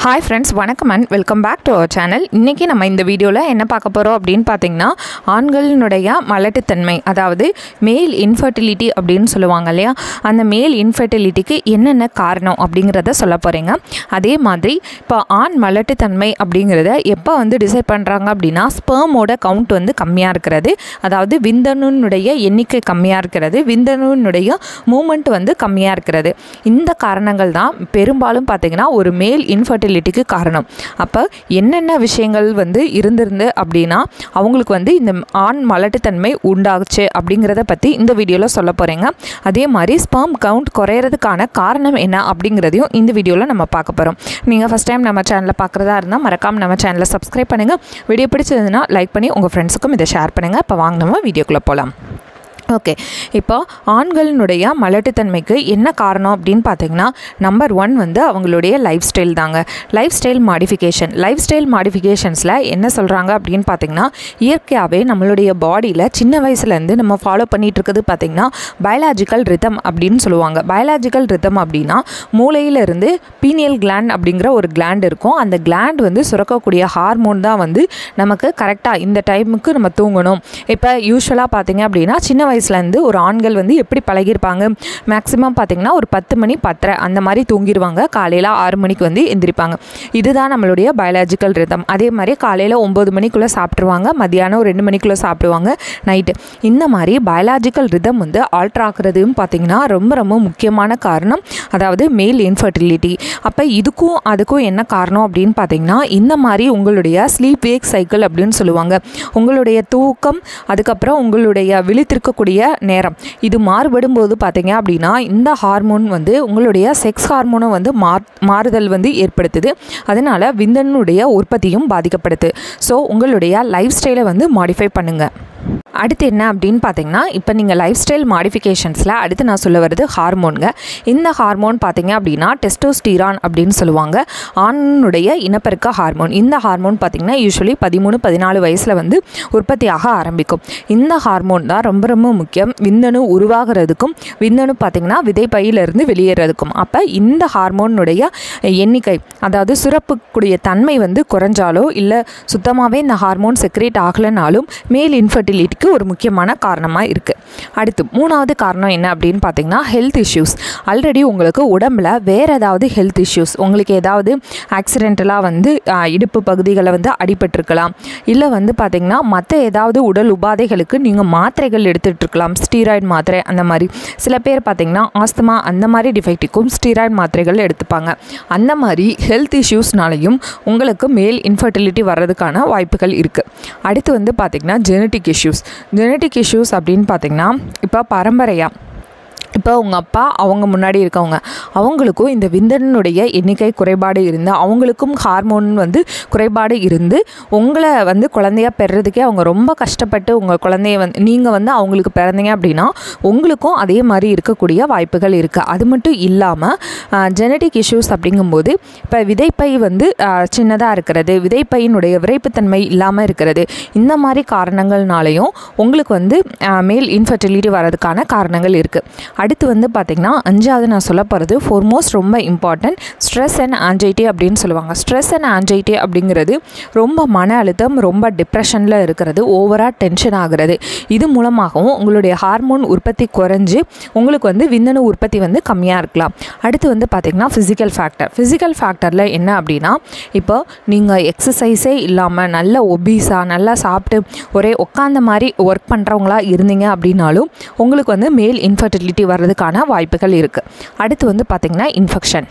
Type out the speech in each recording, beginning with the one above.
Hi friends, வணக்கம் and welcome back to our channel. இன்னைக்கு நம்ம இந்த வீடியோல என்ன பார்க்க போறோம் அப்படினு பாத்தீங்கன்னா ஆண்களினுடைய மலட்டுத்தன்மை அதாவது மேல் இன்ஃபர்டிலிட்டி அப்படினு சொல்லுவாங்க இல்லையா அந்த மேல் இன்ஃபர்டிலிட்டிக்கு என்னென்ன காரணம் அப்படிங்கறத சொல்ல போறேங்க. அதே மாதிரி இப்ப ஆண் மலட்டுத்தன்மை அப்படிங்கறத எப்ப வந்து டிசைட் பண்றாங்க அப்படினா ஸ்பெர்மோட கவுண்ட் வந்து கம்மியா இருக்குது. அதாவது விந்தணுனுடைய எண்ணிக்கை கம்மியா இருக்குது. விந்தணுனுடைய மூவ்மென்ட் வந்து கம்மியா இருக்குது. இந்த காரணங்கள் தான் பெரும்பாலும் பாத்தீங்கன்னா ஒரு மேல் இன்ஃபர்டிலிட்டிக்கு காரணம். அப்போ என்னென்ன விஷயங்கள் வந்து இருந்திருந்து அப்படின்னா அவங்களுக்கு வந்து இந்த ஆண் மலட்டுத்தன்மை உண்டாகுச்சு அப்படிங்கிறத பற்றி இந்த வீடியோவில் சொல்ல போகிறேங்க. அதே மாதிரி ஸ்பெர்ம் கவுண்ட் குறையிறதுக்கான காரணம் என்ன அப்படிங்கிறதையும் இந்த வீடியோவில் நம்ம பார்க்க போகிறோம். நீங்கள் ஃபஸ்ட் டைம் நம்ம சேனலில் பார்க்குறதா இருந்தால் மறக்காமல் நம்ம சேனலை சப்ஸ்கிரைப் பண்ணுங்கள். வீடியோ பிடிச்சதுன்னா லைக் பண்ணி உங்கள் ஃப்ரெண்ட்ஸுக்கும் இதை ஷேர் பண்ணுங்கள். இப்போ வாங்க நம்ம வீடியோக்குள்ளே போகலாம். ஓகே, இப்போ ஆண்களினுடைய மலட்டுத்தன்மைக்கு என்ன காரணம் அப்படின்னு பார்த்தீங்கன்னா நம்பர் 1 வந்து அவங்களுடைய லைஃப் ஸ்டைல் தாங்க. லைஃப் ஸ்டைல் மாடிஃபிகேஷன்ஸில் என்ன சொல்கிறாங்க அப்படின்னு பார்த்தீங்கன்னா இயற்கையாகவே நம்மளுடைய பாடியில் சின்ன வயசுலேருந்து நம்ம ஃபாலோ பண்ணிகிட்டு இருக்குது பார்த்திங்கன்னா பயாலஜிக்கல் ரிதம் அப்படின்னு சொல்லுவாங்க. பயாலஜிக்கல் ரிதம் அப்படின்னா மூளையிலிருந்து பீனியல் கிளாண்ட் அப்படிங்கிற ஒரு கிளாண்ட் இருக்கும். அந்த கிளாண்ட் வந்து சுரக்கக்கூடிய ஹார்மோன் தான் வந்து நமக்கு கரெக்டாக இந்த டைமுக்கு நம்ம தூங்கணும். இப்போ யூஸ்வலாக பார்த்தீங்க அப்படின்னா சின்ன வயசுலேருந்து ஒரு ஆண்கள் வந்து எப்படி பழகிருப்பாங்க, மேக்ஸிமம் பார்த்திங்கன்னா ஒரு 10 மணி 10:30 அந்த மாதிரி தூங்கிடுவாங்க. காலையில் 6 மணிக்கு வந்து எந்திரிப்பாங்க. இதுதான் நம்மளுடைய பயாலஜிக்கல் ரிதம். அதே மாதிரி காலையில் 9 மணிக்குள்ளே சாப்பிட்ருவாங்க, மத்தியானம் 2 மணிக்குள்ளே சாப்பிடுவாங்க, நைட்டு. இந்த மாதிரி பயாலஜிக்கல் ரிதம் வந்து ஆல்ட்ரு ஆக்குறதுன்னு பார்த்திங்கன்னா ரொம்ப ரொம்ப முக்கியமான காரணம், அதாவது மேல் இன்ஃபர்டிலிட்டி. அப்போ அதுக்கும் என்ன காரணம் அப்படின்னு பார்த்திங்கன்னா இந்த மாதிரி உங்களுடைய ஸ்லீப் வேக் சைக்கிள் அப்படின்னு சொல்லுவாங்க. உங்களுடைய தூக்கம் அதுக்கப்புறம் உங்களுடைய விழித்திருக்கக்கூடிய நேரம் இது மாறுபடும் போது பார்த்தீங்க அப்படின்னா இந்த ஹார்மோன் வந்து உங்களுடைய செக்ஸ் ஹார்மோனை வந்து மாறுதல் வந்து ஏற்படுத்துது. அதனால விந்தணுடைய உற்பத்தியும் பாதிக்கப்படுது. ஸோ உங்களுடைய லைஃப் ஸ்டைலை வந்து மாடிஃபை பண்ணுங்கள். அடுத்து என்ன அப்படின்னு பார்த்தீங்கன்னா இப்போ நீங்கள் லைஃப் ஸ்டைல் மாடிஃபிகேஷன்ஸில் அடுத்து நான் சொல்ல வருது ஹார்மோனுங்க. இந்த ஹார்மோன் பார்த்தீங்க அப்படின்னா டெஸ்டோஸ்டிரான் அப்படின்னு சொல்லுவாங்க. ஆணுடைய இனப்பெருக்க ஹார்மோன். இந்த ஹார்மோன் பார்த்தீங்கன்னா யூஸ்வலி 13-14 வயசில் வந்து உற்பத்தியாக ஆரம்பிக்கும். இந்த ஹார்மோன் தான் ரொம்ப ரொம்ப முக்கியம் விந்தணு உருவாகிறதுக்கும் விந்தணு பார்த்தீங்கன்னா விதைப்பையிலிருந்து வெளியேறதுக்கும். அப்போ இந்த ஹார்மோனுடைய எண்ணிக்கை அதாவது சுரப்புக்கூடிய தன்மை வந்து குறைஞ்சாலோ இல்லை சுத்தமாகவே இந்த ஹார்மோன் செக்ரேட் ஆகலைனாலும் மேல் இன்ஃபர்டிலிட்டிக்கு ஒரு முக்கியமான காரணமாக இருக்குது. அடுத்து 3வது காரணம் என்ன அப்படின்னு பார்த்தீங்கன்னா ஹெல்த் இஷ்யூஸ். ஆல்ரெடி உங்களுக்கு உடம்பில் வேறு ஏதாவது ஹெல்த் இஷ்யூஸ், உங்களுக்கு ஏதாவது ஆக்சிடென்டலாக வந்து இடுப்பு பகுதிகளை வந்து அடிபட்டிருக்கலாம், இல்லை வந்து பார்த்திங்கன்னா மற்ற ஏதாவது உடல் உபாதைகளுக்கு நீங்கள் மாத்திரைகள் எடுத்துகிட்டு இருக்கலாம், ஸ்டீராய்டு மாத்திரை அந்த மாதிரி. சில பேர் பார்த்திங்கன்னா ஆஸ்துமா அந்த மாதிரி டிஃபெக்ட்டுக்கும் ஸ்டீராய்டு மாத்திரைகள் எடுத்துப்பாங்க. அந்த மாதிரி ஹெல்த் இஷ்யூஸ்னாலையும் உங்களுக்கு மேல் இன்ஃபர்டிலிட்டி வர்றதுக்கான வாய்ப்புகள் இருக்குது. அடுத்து வந்து பார்த்திங்கன்னா ஜெனட்டிக் இஷ்யூஸ் அப்படின்னு பார்த்தீங்கன்னா இப்போ பரம்பரையாக இப்போ உங்கள் அப்பா அவங்க முன்னாடி இருக்கவங்க அவங்களுக்கும் இந்த விந்தணுடைய எண்ணிக்கை குறைபாடு இருந்து அவங்களுக்கும் ஹார்மோன் வந்து குறைபாடு இருந்து உங்களை வந்து குழந்தையாக பெறுறதுக்கே அவங்க ரொம்ப கஷ்டப்பட்டு உங்கள் குழந்தைய வந்து நீங்கள் வந்து அவங்களுக்கு பிறந்தீங்க அப்படின்னா உங்களுக்கும் அதே மாதிரி இருக்கக்கூடிய வாய்ப்புகள் இருக்குது. அது மட்டும் இல்லாமல் ஜெனட்டிக் இஷ்யூஸ் அப்படிங்கும்போது இப்போ விதைப்பை வந்து சின்னதாக இருக்கிறது, விதைப்பையினுடைய விரைப்புத்தன்மை இல்லாமல் இருக்கிறது, இந்த மாதிரி காரணங்கள்னாலையும் உங்களுக்கு வந்து மேல் இன்ஃபர்டிலிட்டி வர்றதுக்கான காரணங்கள் இருக்குது. அடுத்து வந்து பார்த்திங்கன்னா 5வது நான் சொல்ல போகிறது ஃபோர்மோஸ்ட் ரொம்ப இம்பார்ட்டன்ட் ஸ்ட்ரெஸ் அண்ட் ஆன்சைட்டி அப்படின்னு சொல்லுவாங்க. ஸ்ட்ரெஸ் அண்ட் ஆன்சைட்டி அப்படிங்கிறது ரொம்ப மன அழுத்தம், ரொம்ப டிப்ரெஷனில் இருக்கிறது, ஓவராக டென்ஷன் ஆகிறது. இது மூலமாகவும் உங்களுடைய ஹார்மோன் உற்பத்தி குறைஞ்சி உங்களுக்கு வந்து விந்தணு உற்பத்தி வந்து கம்மியாக இருக்கலாம். அடுத்து வந்து பார்த்திங்கன்னா ஃபிசிக்கல் ஃபேக்டரில் என்ன அப்படின்னா இப்போ நீங்கள் எக்ஸசைஸே இல்லாமல் நல்ல ஒபீஸாக நல்லா சாப்பிட்டு ஒரே உட்காந்த மாதிரி ஒர்க் பண்ணுறவங்களா இருந்தீங்க அப்படின்னாலும் உங்களுக்கு வந்து மேல் இன்ஃபர்டிலிட்டி வர்றதுக்கான வாய்ப்புகள் இருக்குது. அடுத்து வந்து பார்த்திங்கன்னா இன்ஃபெக்ஷன்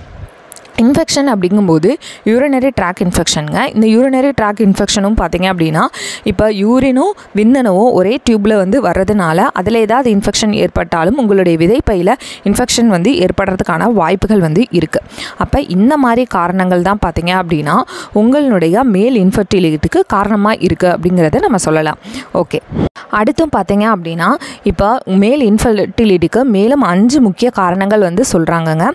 அப்படிங்கும்போது யூரினரி ட்ராக் இன்ஃபெக்ஷனுங்க. இந்த யூரினரி ட்ராக் இன்ஃபெக்ஷனும் பார்த்திங்க அப்படின்னா இப்போ யூரினும் விந்தணுவும் ஒரே டியூப்பில் வந்து வர்றதுனால அதில் ஏதாவது இன்ஃபெக்ஷன் ஏற்பட்டாலும் உங்களுடைய விதைப்பையில் இன்ஃபெக்ஷன் வந்து ஏற்படுறதுக்கான வாய்ப்புகள் வந்து இருக்குது. அப்போ இந்த மாதிரி காரணங்கள் தான் பார்த்திங்க அப்படின்னா உங்களுடைய மேல் இன்ஃபர்டிலிட்டிக்கு காரணமாக இருக்குது அப்படிங்கிறத நம்ம சொல்லலாம். ஓகே, அடுத்தும் பார்த்திங்க அப்படின்னா இப்போ மேல் இன்ஃபர்டிலிட்டிக்கு மேலும் 5 முக்கிய காரணங்கள் வந்து சொல்கிறாங்கங்க.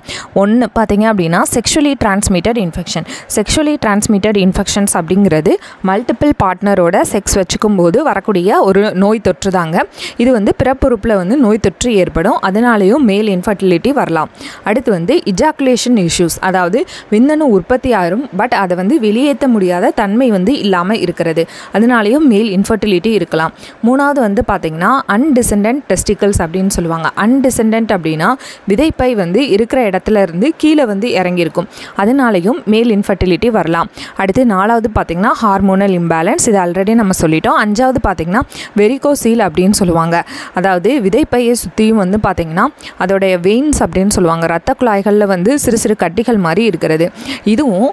1 பார்த்திங்க அப்படின்னா sexually transmitted infection. Sexually transmitted infections அப்படிங்கிறது மல்டிபிள் பார்ட்னரோட செக்ஸ் வச்சுக்கும் போது வரக்கூடிய ஒரு நோய் தொற்று தாங்க. இது வந்து பிறப்புறுப்பில் வந்து நோய் தொற்று ஏற்படும், அதனாலேயும் மேல் இன்ஃபர்டிலிட்டி வரலாம். அடுத்து வந்து இஜாக்குலேஷன் இஷ்யூஸ், அதாவது விந்தணு உற்பத்தி ஆகும் பட் அதை வந்து வெளியேற்ற முடியாத தன்மை வந்து இல்லாமல் இருக்கிறது, அதனாலேயும் மேல் இன்ஃபர்டிலிட்டி இருக்கலாம். மூணாவது வந்து பார்த்திங்கன்னா அன்டிசெண்டன்ட் டெஸ்டிகல்ஸ் அப்படின்னு சொல்லுவாங்க. அன்டிசெண்டன்ட் அப்படின்னா விதைப்பை வந்து இருக்கிற இடத்துல இருந்து கீழே வந்து இறங்கியிருக்கும், அதனாலேயும் மேல் இன்ஃபர்டிலிட்டி வரலாம். அடுத்து நாலாவது பார்த்திங்கன்னா ஹார்மோனல் இம்பேலன்ஸ், இது ஆல்ரெடி நம்ம சொல்லிட்டோம். அஞ்சாவது பார்த்திங்கன்னா வெரிகோசீல் அப்படின்னு சொல்லுவாங்க, அதாவது விதைப்பையை சுற்றியும் வந்து பார்த்திங்கன்னா அதோடைய வெயின்ஸ் அப்படின்னு சொல்லுவாங்க, இரத்த குழாய்களில் வந்து சிறு சிறு கட்டிகள் மாதிரி இருக்கிறது. இதுவும்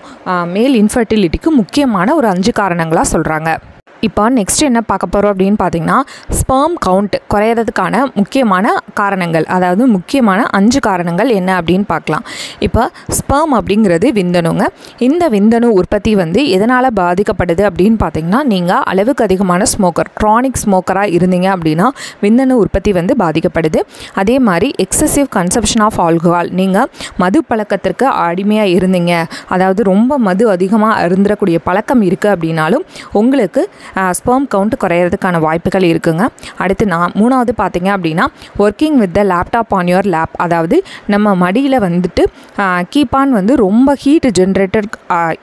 மேல் இன்ஃபர்டிலிட்டிக்கு முக்கியமான ஒரு 5 காரணங்களாக சொல்கிறாங்க. இப்போ நெக்ஸ்ட் என்ன பார்க்க போகிறோம் அப்படின்னு பார்த்தீங்கன்னா ஸ்பெர்ம் கவுண்ட் குறையிறதுக்கான முக்கியமான காரணங்கள், அதாவது முக்கியமான 5 காரணங்கள் என்ன அப்படின்னு பார்க்கலாம். இப்போ ஸ்பெர்ம் அப்படிங்கிறது விந்தணுங்க. இந்த விந்தணு உற்பத்தி வந்து எதனால் பாதிக்கப்படுது அப்படின்னு பார்த்தீங்கன்னா, நீங்கள் அளவுக்கு அதிகமான ஸ்மோக்கர், க்ரானிக் ஸ்மோக்கராக இருந்தீங்க அப்படின்னா விந்தணு உற்பத்தி வந்து பாதிக்கப்படுது. அதே மாதிரி எக்ஸசிவ் கன்சப்ஷன் ஆஃப் ஆல்கஹால், நீங்கள் மது பழக்கத்திற்கு அடிமையாக இருந்தீங்க, அதாவது ரொம்ப மது அதிகமாக இருந்துடக்கூடிய பழக்கம் இருக்குது அப்படின்னாலும் உங்களுக்கு ஸ்பெர்ம் கவுண்ட் குறையிறதுக்கான வாய்ப்புகள் இருக்குங்க. அடுத்து மூணாவது பார்த்தீங்க அப்படின்னா working with the laptop on your lab, அதாவது நம்ம மடியில் வந்துட்டு கீப்பான் வந்து ரொம்ப ஹீட் ஜென்ரேட்டர்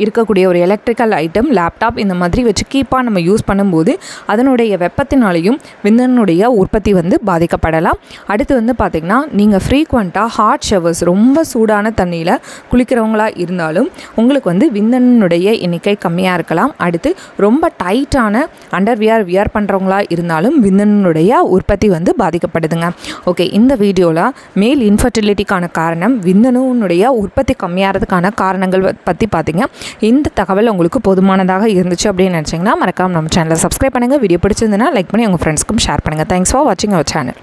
இருக்கக்கூடிய ஒரு எலக்ட்ரிக்கல் ஐட்டம் லேப்டாப் இந்த மாதிரி வச்சு கீப்பான் நம்ம யூஸ் பண்ணும்போது அதனுடைய வெப்பத்தினாலேயும் விந்தனுடைய உற்பத்தி வந்து பாதிக்கப்படலாம். அடுத்து வந்து பார்த்திங்கன்னா நீங்கள் ஃப்ரீக்வெண்ட்டாக ஹாட் ஷவர்ஸ், ரொம்ப சூடான தண்ணியில் குளிக்கிறவங்களா இருந்தாலும் உங்களுக்கு வந்து விந்தனுடைய எண்ணிக்கை கம்மியாக இருக்கலாம். அடுத்து ரொம்ப டைட்டான அண்டர்வியர் வியர் பண்ணுறவங்களா இருந்தாலும் விந்தனுடைய உற்பத்தி வந்து பாதிக்கப்படுதுங்க. ஓகே, இந்த வீடியோவில் மேல் இன்ஃபர்டிலிட்டிக்கான காரணம், விந்தனுடைய உற்பத்தி கம்மியாகிறதுக்கான காரணங்கள் பற்றி பார்த்தீங்க. இந்த தகவல் உங்களுக்கு போதுமானதாக இருந்துச்சு அப்படின்னு நினச்சிங்கன்னா மறக்காம நம்ம சேனலை சப்ஸ்கிரைப் பண்ணுங்கள். வீடியோ பிடிச்சிருந்ததுன்னா லைக் பண்ணி உங்கள் ஃப்ரெண்ட்ஸ்க்கும் ஷேர் பண்ணுங்கள். தேங்க்ஸ் ஃபார் வாட்சிங் அவர் சேனல்.